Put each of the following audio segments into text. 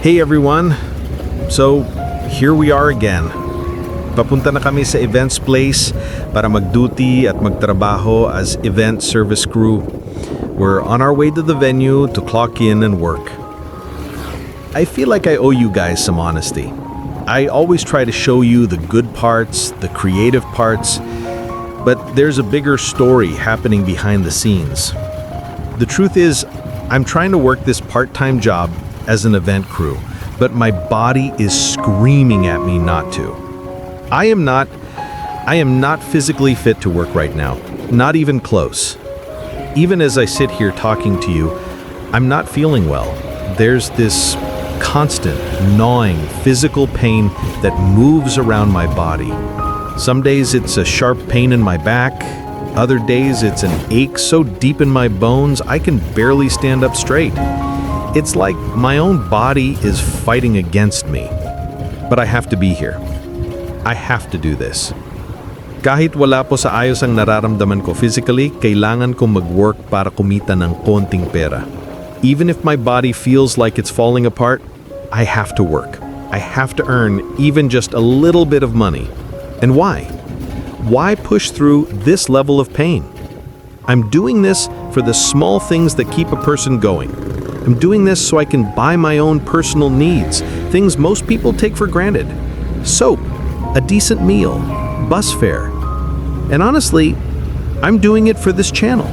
Hey everyone! So, here we are again. Papunta na kami sa events place para mag-duty at magtrabaho as event service crew. We're on our way to the venue to clock in and work. I feel like I owe you guys some honesty. I always try to show you the good parts, the creative parts, but there's a bigger story happening behind the scenes. The truth is, I'm trying to work this part-time job as an event crew, but my body is screaming at me not to. I am not physically fit to work right now, not even close. Even as I sit here talking to you, I'm not feeling well. There's this constant, gnawing, physical pain that moves around my body. Some days it's a sharp pain in my back. Other days it's an ache so deep in my bones I can barely stand up straight. It's like my own body is fighting against me. But I have to be here. I have to do this. Kahit wala po sa ayos ang nararamdaman ko physically, kailangan ko mag-work para kumita ng konting pera. Even if my body feels like it's falling apart, I have to work. I have to earn even just a little bit of money. And why? Why push through this level of pain? I'm doing this for the small things that keep a person going. I'm doing this so I can buy my own personal needs, things most people take for granted. Soap, a decent meal, bus fare. And honestly, I'm doing it for this channel.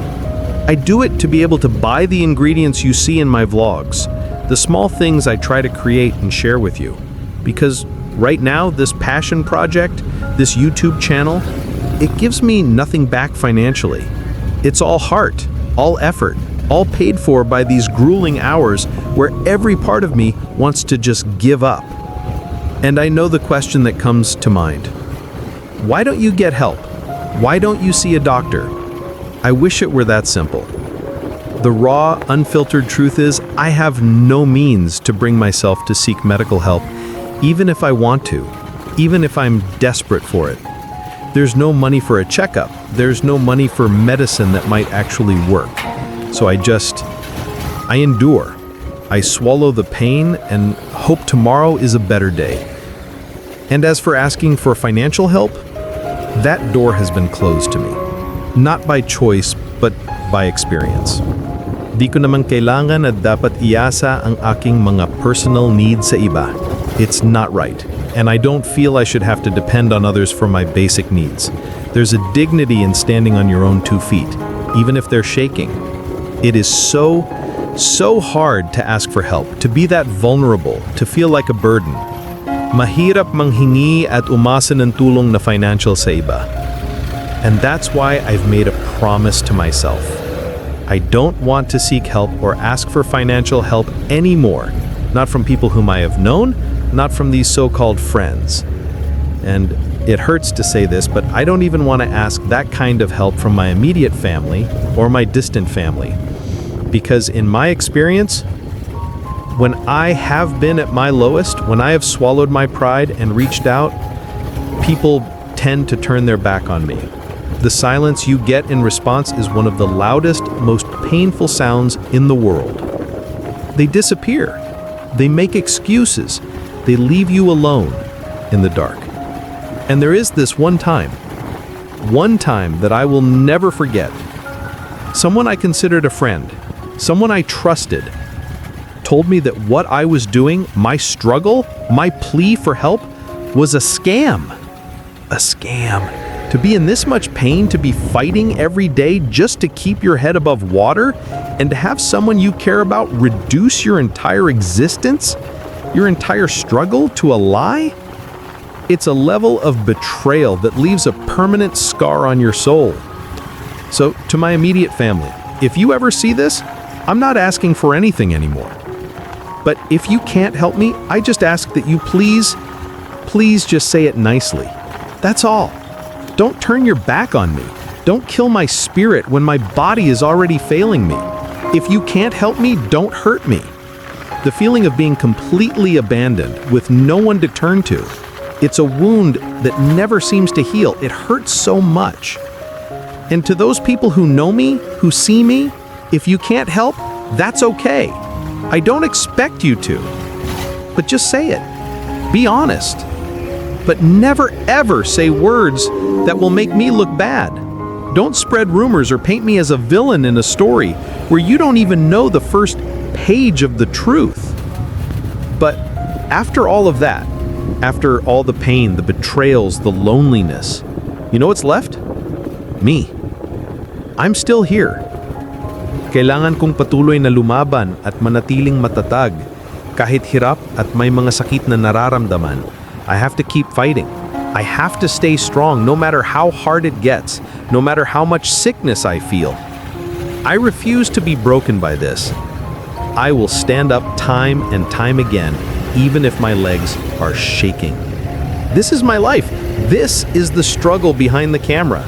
I do it to be able to buy the ingredients you see in my vlogs, the small things I try to create and share with you. Because right now, this passion project, this YouTube channel, it gives me nothing back financially. It's all heart, all effort, all paid for by these grueling hours where every part of me wants to just give up. And I know the question that comes to mind. Why don't you get help? Why don't you see a doctor? I wish it were that simple. The raw, unfiltered truth is I have no means to bring myself to seek medical help, even if I want to, even if I'm desperate for it. There's no money for a checkup. There's no money for medicine that might actually work. So I endure. I swallow the pain and hope tomorrow is a better day. And as for asking for financial help, that door has been closed to me. Not by choice, but by experience. Di ko naman kailangan at dapat iasa ang aking mga personal needs sa iba. It's not right. And I don't feel I should have to depend on others for my basic needs. There's a dignity in standing on your own 2 feet, even if they're shaking. It is so hard to ask for help, to be that vulnerable, to feel like a burden. Mahirap manghingi at umasa ng tulong na financial sa iba. And that's why I've made a promise to myself. I don't want to seek help or ask for financial help anymore. Not from people whom I have known, not from these so-called friends. And it hurts to say this, but I don't even want to ask that kind of help from my immediate family or my distant family. Because in my experience, when I have been at my lowest, when I have swallowed my pride and reached out, people tend to turn their back on me. The silence you get in response is one of the loudest, most painful sounds in the world. They disappear. They make excuses. They leave you alone in the dark. And there is this one time that I will never forget. Someone I considered a friend, someone I trusted, told me that what I was doing, my struggle, my plea for help, was a scam. A scam. To be in this much pain, to be fighting every day just to keep your head above water, and to have someone you care about reduce your entire existence, your entire struggle to a lie? It's a level of betrayal that leaves a permanent scar on your soul. So, to my immediate family, if you ever see this, I'm not asking for anything anymore. But if you can't help me, I just ask that you please just say it nicely. That's all. Don't turn your back on me. Don't kill my spirit when my body is already failing me. If you can't help me, don't hurt me. The feeling of being completely abandoned with no one to turn to. It's a wound that never seems to heal. It hurts so much. And to those people who know me, who see me, if you can't help, that's okay. I don't expect you to. but just say it. Be honest. But never ever say words that will make me look bad. Don't spread rumors or paint me as a villain in a story where you don't even know the first page of the truth. But after all of that, after all the pain, the betrayals, the loneliness, you know what's left? Me. I'm still here. Kailangan kong patuloy na lumaban at manatiling matatag. Kahit hirap at may mga sakit na nararamdaman, I have to keep fighting. I have to stay strong no matter how hard it gets, no matter how much sickness I feel. I refuse to be broken by this. I will stand up time and time again, even if my legs are shaking. This is my life. This is the struggle behind the camera.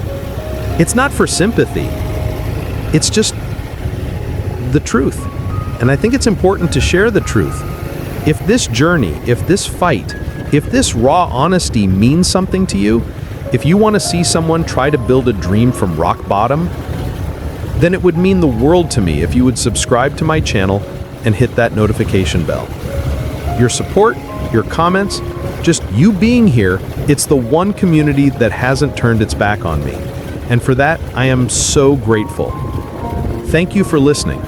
It's not for sympathy. It's just the truth. And I think it's important to share the truth. If this journey, if this fight, if this raw honesty means something to you, if you want to see someone try to build a dream from rock bottom, then it would mean the world to me if you would subscribe to my channel and hit that notification bell. Your support, your comments, just you being here, it's the one community that hasn't turned its back on me. And for that, I am so grateful. Thank you for listening.